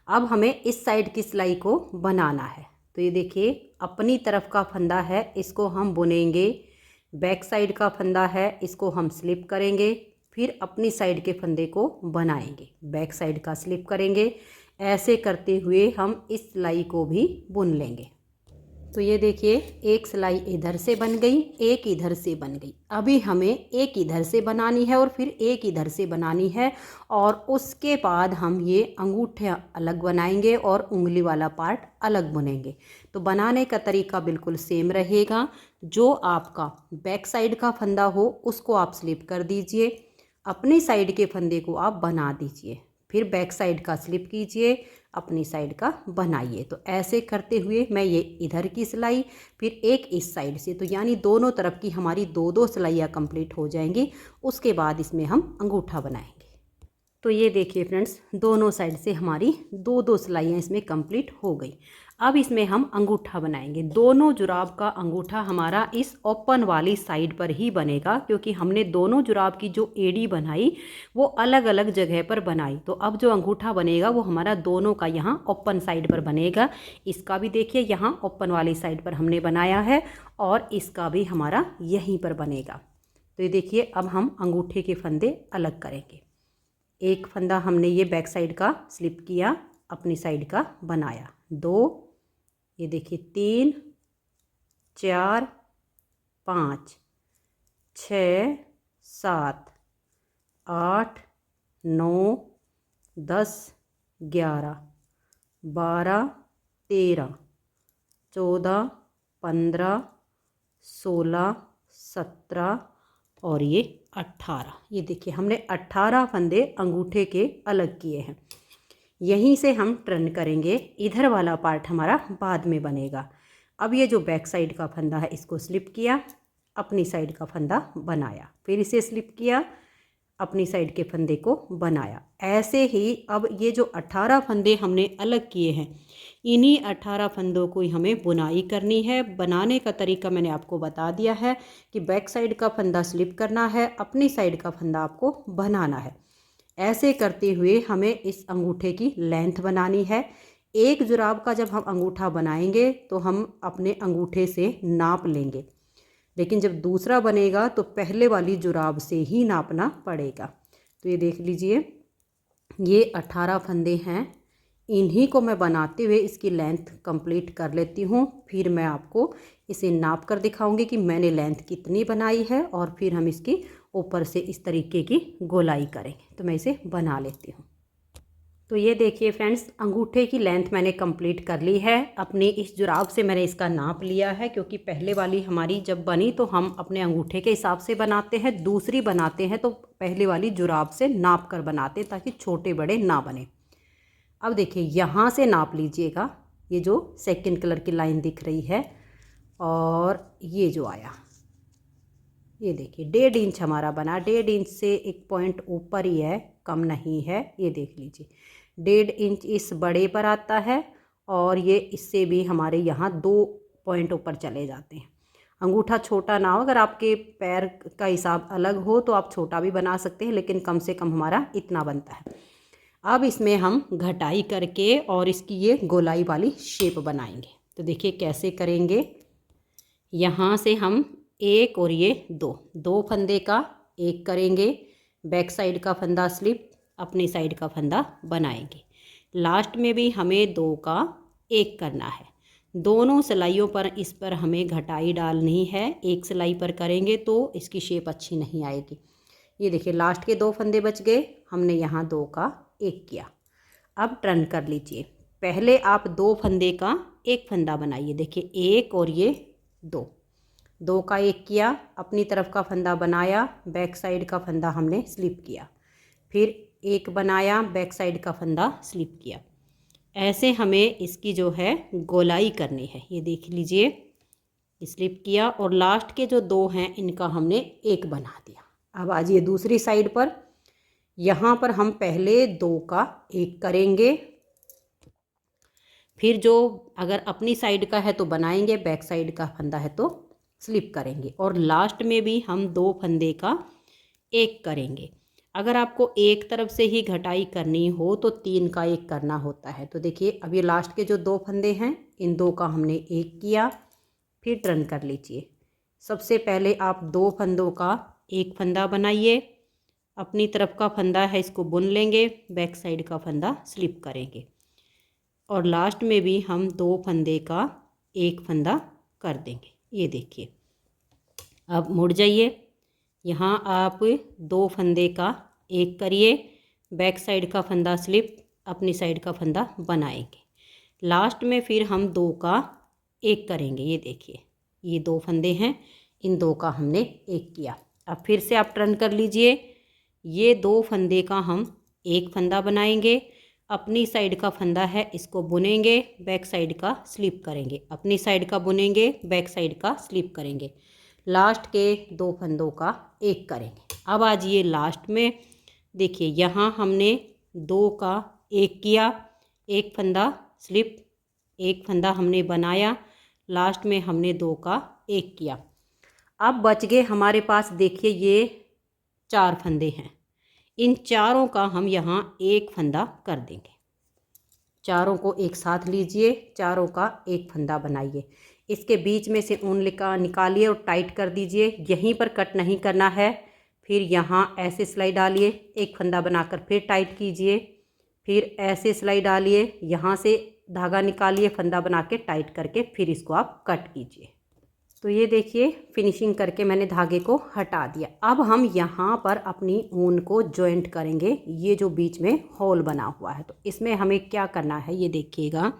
अब हमें इस साइड की सिलाई को बनाना है। तो ये देखिए अपनी तरफ का फंदा है इसको हम बुनेंगे, बैक साइड का फंदा है इसको हम स्लिप करेंगे, फिर अपनी साइड के फंदे को बनाएंगे, बैक साइड का स्लिप करेंगे। ऐसे करते हुए हम इस सिलाई को भी बुन लेंगे। तो ये देखिए एक सिलाई इधर से बन गई, एक इधर से बन गई। अभी हमें एक इधर से बनानी है और फिर एक इधर से बनानी है, और उसके बाद हम ये अंगूठे अलग बनाएंगे और उंगली वाला पार्ट अलग बुनेंगे। तो बनाने का तरीका बिल्कुल सेम रहेगा। जो आपका बैक साइड का फंदा हो उसको आप स्लिप कर दीजिए, अपनी साइड के फंदे को आप बना दीजिए, फिर बैक साइड का स्लिप कीजिए, अपनी साइड का बनाइए। तो ऐसे करते हुए मैं ये इधर की सिलाई, फिर एक इस साइड से, तो यानी दोनों तरफ की हमारी 2-2 सिलाइयाँ कंप्लीट हो जाएंगी। उसके बाद इसमें हम अंगूठा बनाएंगे। तो ये देखिए फ्रेंड्स, दोनों साइड से हमारी 2-2 सिलाइयाँ इसमें कंप्लीट हो गई। अब इसमें हम अंगूठा बनाएंगे। दोनों जुराब का अंगूठा हमारा इस ओपन वाली साइड पर ही बनेगा, क्योंकि हमने दोनों जुराब की जो एड़ी बनाई वो अलग अलग जगह पर बनाई। तो अब जो अंगूठा बनेगा वो हमारा दोनों का यहाँ ओपन साइड पर बनेगा। इसका भी देखिए यहाँ ओपन वाली साइड पर हमने बनाया है और इसका भी हमारा यहीं पर बनेगा। तो ये देखिए अब हम अंगूठे के फंदे अलग करेंगे। एक फंदा हमने ये बैक साइड का स्लिप किया, अपनी साइड का बनाया, 2, ये देखिए 3, 4, 5, 6, 7, 8, 9, 10, 11, 12, 13, 14, 15, 16, 17 और ये 18। ये देखिए हमने 18 फंदे अंगूठे के अलग किए हैं। यहीं से हम टर्न करेंगे, इधर वाला पार्ट हमारा बाद में बनेगा। अब ये जो बैक साइड का फंदा है इसको स्लिप किया, अपनी साइड का फंदा बनाया, फिर इसे स्लिप किया, अपनी साइड के फंदे को बनाया। ऐसे ही अब ये जो 18 फंदे हमने अलग किए हैं, इन्हीं 18 फंदों को ही हमें बुनाई करनी है। बनाने का तरीका मैंने आपको बता दिया है कि बैक साइड का फंदा स्लिप करना है, अपनी साइड का फंदा आपको बनाना है। ऐसे करते हुए हमें इस अंगूठे की लेंथ बनानी है। एक जुराब का जब हम अंगूठा बनाएंगे तो हम अपने अंगूठे से नाप लेंगे, लेकिन जब दूसरा बनेगा तो पहले वाली जुराब से ही नापना पड़ेगा। तो ये देख लीजिए, ये 18 फंदे हैं, इन्हीं को मैं बनाते हुए इसकी लेंथ कंप्लीट कर लेती हूँ। फिर मैं आपको इसे नाप कर दिखाऊंगी कि मैंने लेंथ कितनी बनाई है, और फिर हम इसकी ऊपर से इस तरीके की गोलाई करेंगे। तो मैं इसे बना लेती हूँ। तो ये देखिए फ्रेंड्स, अंगूठे की लेंथ मैंने कंप्लीट कर ली है। अपनी इस जुराब से मैंने इसका नाप लिया है, क्योंकि पहले वाली हमारी जब बनी तो हम अपने अंगूठे के हिसाब से बनाते हैं, दूसरी बनाते हैं तो पहले वाली जुराब से नाप कर बनाते हैं ताकि छोटे बड़े ना बने। अब देखिए, यहाँ से नाप लीजिएगा, ये जो सेकंड कलर की लाइन दिख रही है, और ये जो आया, ये देखिए 1.5 इंच हमारा बना। 1.5 इंच से एक पॉइंट ऊपर ही है, कम नहीं है। ये देख लीजिए 1.5 इंच इस बड़े पर आता है, और ये इससे भी हमारे यहाँ 2 पॉइंट ऊपर चले जाते हैं। अंगूठा छोटा ना हो, अगर आपके पैर का हिसाब अलग हो तो आप छोटा भी बना सकते हैं, लेकिन कम से कम हमारा इतना बनता है। अब इसमें हम घटाई करके और इसकी ये गोलाई वाली शेप बनाएंगे। तो देखिए कैसे करेंगे। यहाँ से हम एक और ये दो फंदे का एक करेंगे, बैक साइड का फंदा स्लिप, अपनी साइड का फंदा बनाएंगे। लास्ट में भी हमें 2 का एक करना है। दोनों सिलाइयों पर इस पर हमें घटाई डालनी है। एक सिलाई पर करेंगे तो इसकी शेप अच्छी नहीं आएगी। ये देखिए लास्ट के 2 फंदे बच गए, हमने यहाँ 2 का एक किया। अब टर्न कर लीजिए। पहले आप 2 फंदे का एक फंदा बनाइए। देखिए 1 और ये 2 का एक किया, अपनी तरफ का फंदा बनाया, बैक साइड का फंदा हमने स्लिप किया, फिर एक बनाया, बैक साइड का फंदा स्लिप किया। ऐसे हमें इसकी जो है गोलाई करनी है। ये देख लीजिए, स्लिप किया, और लास्ट के जो 2 हैं इनका हमने एक बना दिया। अब आ जाइए दूसरी साइड पर। यहाँ पर हम पहले 2 का एक करेंगे, फिर जो अगर अपनी साइड का है तो बनाएंगे, बैक साइड का फंदा है तो स्लिप करेंगे, और लास्ट में भी हम 2 फंदे का एक करेंगे। अगर आपको एक तरफ से ही घटाई करनी हो तो 3 का एक करना होता है। तो देखिए अब ये लास्ट के जो 2 फंदे हैं, इन 2 का हमने एक किया, फिर टर्न कर लीजिए। सबसे पहले आप 2 फंदों का एक फंदा बनाइए, अपनी तरफ का फंदा है इसको बुन लेंगे, बैक साइड का फंदा स्लिप करेंगे, और लास्ट में भी हम 2 फंदे का एक फंदा कर देंगे। ये देखिए, अब मुड़ जाइए, यहाँ आप 2 फंदे का एक करिए, बैक साइड का फंदा स्लिप, अपनी साइड का फंदा बनाएंगे। लास्ट में फिर हम 2 का एक करेंगे। ये देखिए ये 2 फंदे हैं, इन 2 का हमने एक किया। अब फिर से आप टर्न कर लीजिए। ये 2 फंदे का हम एक फंदा बनाएंगे, अपनी साइड का फंदा है इसको बुनेंगे, बैक साइड का स्लिप करेंगे, अपनी साइड का बुनेंगे, बैक साइड का स्लिप करेंगे, लास्ट के 2 फंदों का एक करेंगे। अब आ जाइए लास्ट में, देखिए यहाँ हमने 2 का एक किया, एक फंदा स्लिप, एक फंदा हमने बनाया, लास्ट में हमने 2 का एक किया। अब बच गए हमारे पास, देखिए ये 4 फंदे हैं, इन चारों का हम यहाँ एक फंदा कर देंगे। चारों को एक साथ लीजिए, चारों का एक फंदा बनाइए, इसके बीच में से ऊन निकालिए और टाइट कर दीजिए। यहीं पर कट नहीं करना है। फिर यहाँ ऐसे सिलाई डालिए, एक फंदा बनाकर फिर टाइट कीजिए, फिर ऐसे सिलाई डालिए, यहाँ से धागा निकालिए, फंदा बना के टाइट करके फिर इसको आप कट कीजिए। तो ये देखिए फिनिशिंग करके मैंने धागे को हटा दिया। अब हम यहाँ पर अपनी ऊन को जॉइंट करेंगे। ये जो बीच में होल बना हुआ है, तो इसमें हमें क्या करना है ये देखिएगा।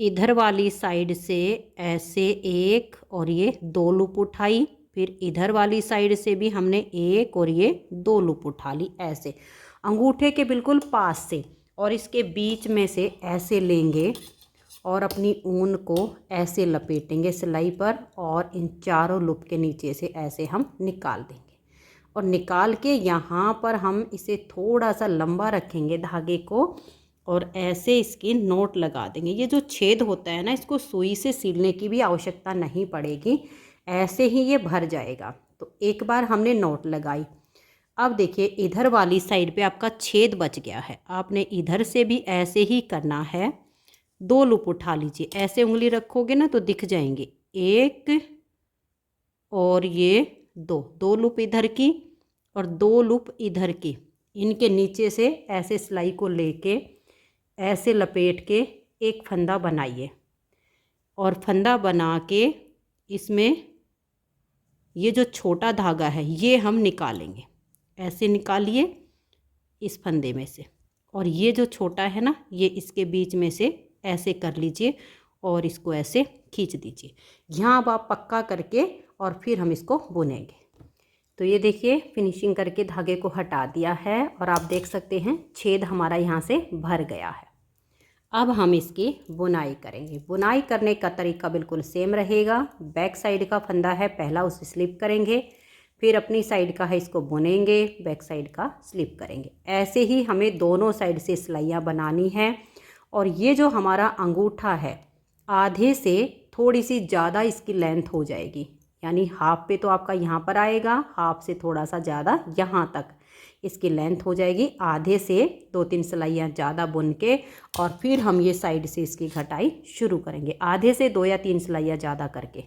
इधर वाली साइड से ऐसे एक और ये 2 लूप उठाई, फिर इधर वाली साइड से भी हमने एक और ये 2 लूप उठा ली, ऐसे अंगूठे के बिल्कुल पास से, और इसके बीच में से ऐसे लेंगे और अपनी ऊन को ऐसे लपेटेंगे सिलाई पर, और इन चारों लूप के नीचे से ऐसे हम निकाल देंगे। और निकाल के यहाँ पर हम इसे थोड़ा सा लंबा रखेंगे धागे को, और ऐसे इसकी नोट लगा देंगे। ये जो छेद होता है ना, इसको सुई से सिलने की भी आवश्यकता नहीं पड़ेगी, ऐसे ही ये भर जाएगा। तो एक बार हमने नोट लगाई। अब देखिए इधर वाली साइड पे आपका छेद बच गया है, आपने इधर से भी ऐसे ही करना है। 2 लूप उठा लीजिए, ऐसे उंगली रखोगे ना तो दिख जाएंगे, 1 और ये 2 लूप इधर की और 2 लूप इधर की। इनके नीचे से ऐसे सिलाई को लेके ऐसे लपेट के एक फंदा बनाइए, और फंदा बना के इसमें ये जो छोटा धागा है ये हम निकालेंगे। ऐसे निकालिए इस फंदे में से, और ये जो छोटा है ना ये इसके बीच में से ऐसे कर लीजिए और इसको ऐसे खींच दीजिए। यहाँ अब आप पक्का करके और फिर हम इसको बुनेंगे। तो ये देखिए फिनिशिंग करके धागे को हटा दिया है, और आप देख सकते हैं छेद हमारा यहाँ से भर गया है। अब हम इसकी बुनाई करेंगे। बुनाई करने का तरीका बिल्कुल सेम रहेगा। बैक साइड का फंदा है पहला, उसे स्लिप करेंगे, फिर अपनी साइड का है इसको बुनेंगे, बैक साइड का स्लिप करेंगे। ऐसे ही हमें दोनों साइड से सिलाइयाँ बनानी है। और ये जो हमारा अंगूठा है आधे से थोड़ी सी ज़्यादा इसकी लेंथ हो जाएगी, यानी हाफ पे तो आपका यहाँ पर आएगा, हाफ से थोड़ा सा ज़्यादा यहाँ तक इसकी लेंथ हो जाएगी। आधे से 2-3 सिलाइयाँ ज़्यादा बुन के और फिर हम ये साइड से इसकी घटाई शुरू करेंगे, आधे से 2 या 3 सिलाइयाँ ज़्यादा करके।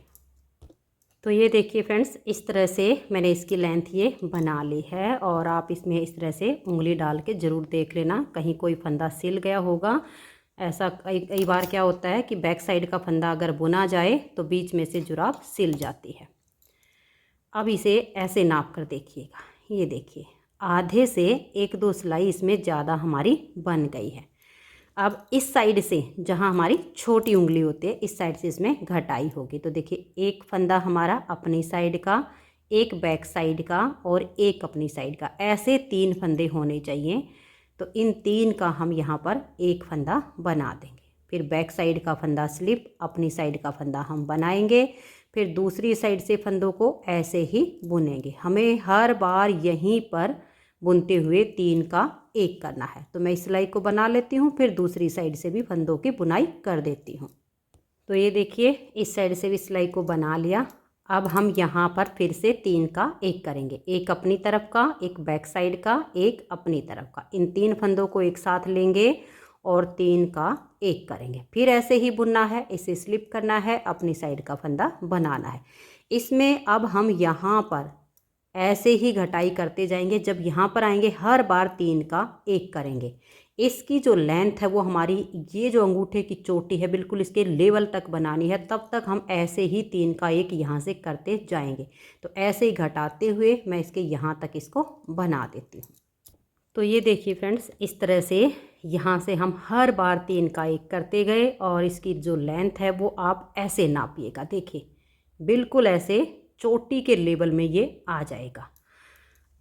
तो ये देखिए फ्रेंड्स, इस तरह से मैंने इसकी लेंथ ये बना ली है, और आप इसमें इस तरह से उंगली डाल के ज़रूर देख लेना कहीं कोई फंदा सिल गया होगा। ऐसा कई बार क्या होता है कि बैक साइड का फंदा अगर बुना जाए तो बीच में से जुराब सिल जाती है। अब इसे ऐसे नाप कर देखिएगा, ये देखिए आधे से 1-2 सिलाई इसमें ज़्यादा हमारी बन गई है। अब इस साइड से जहाँ हमारी छोटी उंगली होती है इस साइड से इसमें घटाई होगी। तो देखिए एक फंदा हमारा अपनी साइड का, एक बैक साइड का और एक अपनी साइड का, ऐसे 3 फंदे होने चाहिए। तो इन 3 का हम यहाँ पर एक फंदा बना देंगे। फिर बैक साइड का फंदा स्लिप, अपनी साइड का फंदा हम बनाएंगे, फिर दूसरी साइड से फंदों को ऐसे ही बुनेंगे। हमें हर बार यहीं पर बुनते हुए 3 का एक करना है। तो मैं इस सिलाई को बना लेती हूँ, फिर दूसरी साइड से भी फंदों की बुनाई कर देती हूँ। तो ये देखिए इस साइड से भी सिलाई को बना लिया। अब हम यहाँ पर फिर से 3 का एक करेंगे, एक अपनी तरफ का, एक बैक साइड का, एक अपनी तरफ का। इन 3 फंदों को एक साथ लेंगे और 3 का एक करेंगे। फिर ऐसे ही बुनना है, इसे स्लिप करना है, अपनी साइड का फंदा बनाना है। इसमें अब हम यहाँ पर ऐसे ही घटाई करते जाएंगे। जब यहाँ पर आएंगे हर बार 3 का एक करेंगे। इसकी जो लेंथ है वो हमारी ये जो अंगूठे की चोटी है बिल्कुल इसके लेवल तक बनानी है, तब तक हम ऐसे ही 3 का एक यहाँ से करते जाएंगे। तो ऐसे ही घटाते हुए मैं इसके यहाँ तक इसको बना देती हूँ। तो ये देखिए फ्रेंड्स, इस तरह से यहाँ से हम हर बार 3 का एक करते गए, और इसकी जो लेंथ है वो आप ऐसे नापिएगा। देखिए बिल्कुल ऐसे चोटी के लेवल में ये आ जाएगा।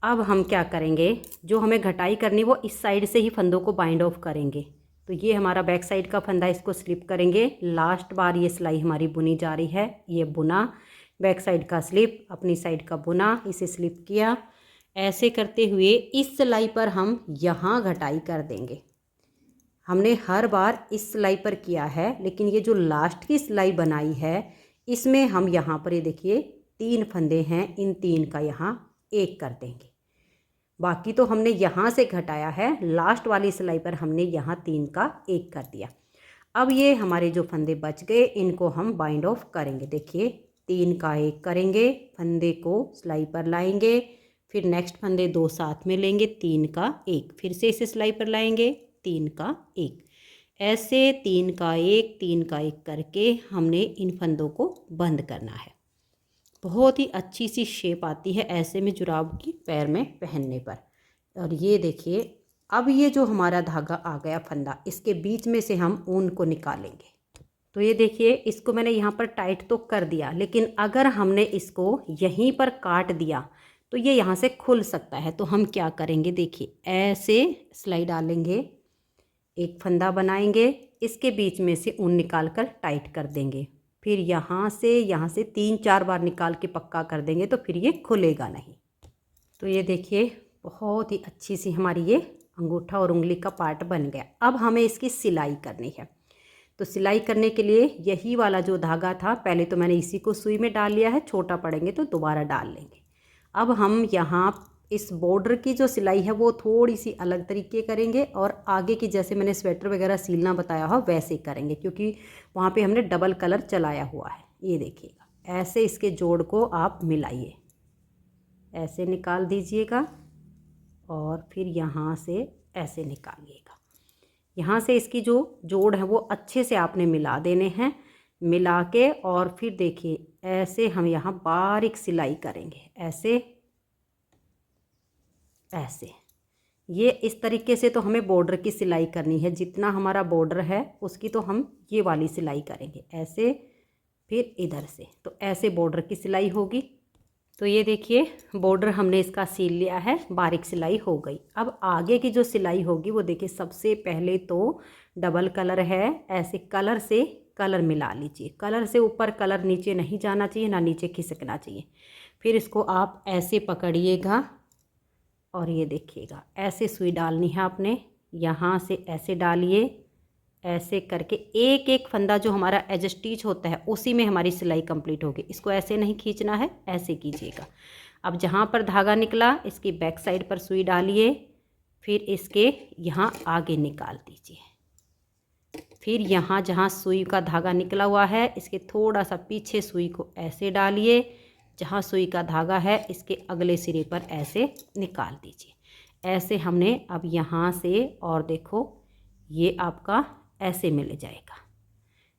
अब हम क्या करेंगे, जो हमें घटाई करनी वो इस साइड से ही फंदों को बाइंड ऑफ करेंगे। तो ये हमारा बैक साइड का फंदा, इसको स्लिप करेंगे। लास्ट बार ये सिलाई हमारी बुनी जा रही है, ये बुना, बैक साइड का स्लिप, अपनी साइड का बुना, इसे स्लिप किया। ऐसे करते हुए इस सिलाई पर हम यहाँ घटाई कर देंगे। हमने हर बार इस सिलाई पर किया है, लेकिन ये जो लास्ट की सिलाई बनाई है इसमें हम यहाँ पर ये देखिए 3 फंदे हैं, इन 3 का यहाँ एक कर देंगे। बाकी तो हमने यहाँ से घटाया है, लास्ट वाली सिलाई पर हमने यहाँ 3 का एक कर दिया। अब ये हमारे जो फंदे बच गए इनको हम बाइंड ऑफ करेंगे। देखिए 3 का एक करेंगे, फंदे को सिलाई पर लाएंगे, फिर नेक्स्ट फंदे 2 साथ में लेंगे, 3 का एक, फिर से इसे सिलाई पर लाएंगे, 3 का एक। ऐसे 3 का एक, 3 का एक करके हमने इन फंदों को बंद करना है। बहुत ही अच्छी सी शेप आती है ऐसे में जुराब की पैर में पहनने पर। और ये देखिए अब ये जो हमारा धागा आ गया फंदा, इसके बीच में से हम ऊन को निकालेंगे। तो ये देखिए इसको मैंने यहाँ पर टाइट तो कर दिया, लेकिन अगर हमने इसको यहीं पर काट दिया तो ये यहाँ से खुल सकता है। तो हम क्या करेंगे, देखिए ऐसे सिलाई डालेंगे, एक फंदा बनाएंगे, इसके बीच में से ऊन निकाल कर टाइट कर देंगे। फिर यहाँ से 3-4 बार निकाल के पक्का कर देंगे तो फिर ये खुलेगा नहीं। तो ये देखिए बहुत ही अच्छी सी हमारी ये अंगूठा और उंगली का पार्ट बन गया। अब हमें इसकी सिलाई करनी है। तो सिलाई करने के लिए यही वाला जो धागा था, पहले तो मैंने इसी को सुई में डाल लिया है, छोटा पड़ेंगे तो दोबारा डाल लेंगे। अब हम यहाँ इस बॉर्डर की जो सिलाई है वो थोड़ी सी अलग तरीके करेंगे और आगे की जैसे मैंने स्वेटर वगैरह सीलना बताया हो वैसे करेंगे, क्योंकि वहाँ पे हमने डबल कलर चलाया हुआ है। ये देखिएगा, ऐसे इसके जोड़ को आप मिलाइए, ऐसे निकाल दीजिएगा और फिर यहाँ से ऐसे निकालिएगा। यहाँ से इसकी जो जोड़ है वो अच्छे से आपने मिला देने हैं। मिला के और फिर देखिए ऐसे हम यहाँ बारीक सिलाई करेंगे, ऐसे ऐसे। ये इस तरीके से तो हमें बॉर्डर की सिलाई करनी है, जितना हमारा बॉर्डर है उसकी तो हम ये वाली सिलाई करेंगे, ऐसे फिर इधर से, तो ऐसे बॉर्डर की सिलाई होगी। तो ये देखिए बॉर्डर हमने इसका सील लिया है, बारीक सिलाई हो गई। अब आगे की जो सिलाई होगी वो देखिए, सबसे पहले तो डबल कलर है, ऐसे कलर से कलर मिला लीजिए। कलर से ऊपर कलर नीचे नहीं जाना चाहिए, ना नीचे खिसकना चाहिए। फिर इसको आप ऐसे पकड़िएगा और ये देखिएगा ऐसे सुई डालनी है आपने, यहाँ से ऐसे डालिए, ऐसे करके एक एक फंदा जो हमारा एज स्टिच होता है उसी में हमारी सिलाई कंप्लीट होगी। इसको ऐसे नहीं खींचना है, ऐसे कीजिएगा। अब जहाँ पर धागा निकला इसकी बैक साइड पर सुई डालिए, फिर इसके यहाँ आगे निकाल दीजिए। फिर यहाँ जहाँ सुई का धागा निकला हुआ है इसके थोड़ा सा पीछे सुई को ऐसे डालिए, जहाँ सुई का धागा है इसके अगले सिरे पर ऐसे निकाल दीजिए। ऐसे हमने अब यहाँ से, और देखो ये आपका ऐसे मिल जाएगा,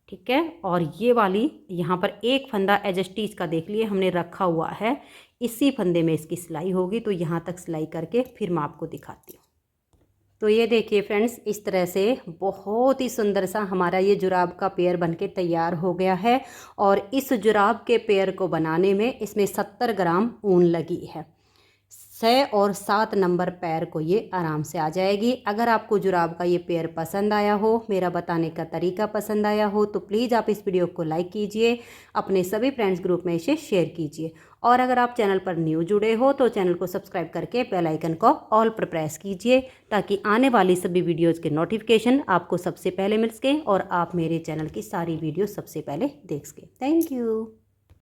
ठीक है। और ये वाली यहाँ पर एक फंदा एज स्टिच का देख लिए हमने रखा हुआ है, इसी फंदे में इसकी सिलाई होगी। तो यहाँ तक सिलाई करके फिर मैं आपको दिखाती हूँ। तो ये देखिए फ्रेंड्स, इस तरह से बहुत ही सुंदर सा हमारा ये जुराब का पेयर बनके तैयार हो गया है। और इस जुराब के पेयर को बनाने में इसमें 70 ग्राम ऊन लगी है। 6 और 7 नंबर पैर को ये आराम से आ जाएगी। अगर आपको जुराब का ये पेयर पसंद आया हो, मेरा बताने का तरीका पसंद आया हो, तो प्लीज़ आप इस वीडियो को लाइक कीजिए, अपने सभी फ्रेंड्स ग्रुप में इसे शेयर कीजिए। और अगर आप चैनल पर न्यू जुड़े हो तो चैनल को सब्सक्राइब करके बेल आइकन को ऑल पर प्रेस कीजिए, ताकि आने वाली सभी वीडियोज़ के नोटिफिकेशन आपको सबसे पहले मिल सके और आप मेरे चैनल की सारी वीडियो सबसे पहले देख सकें। Thank you.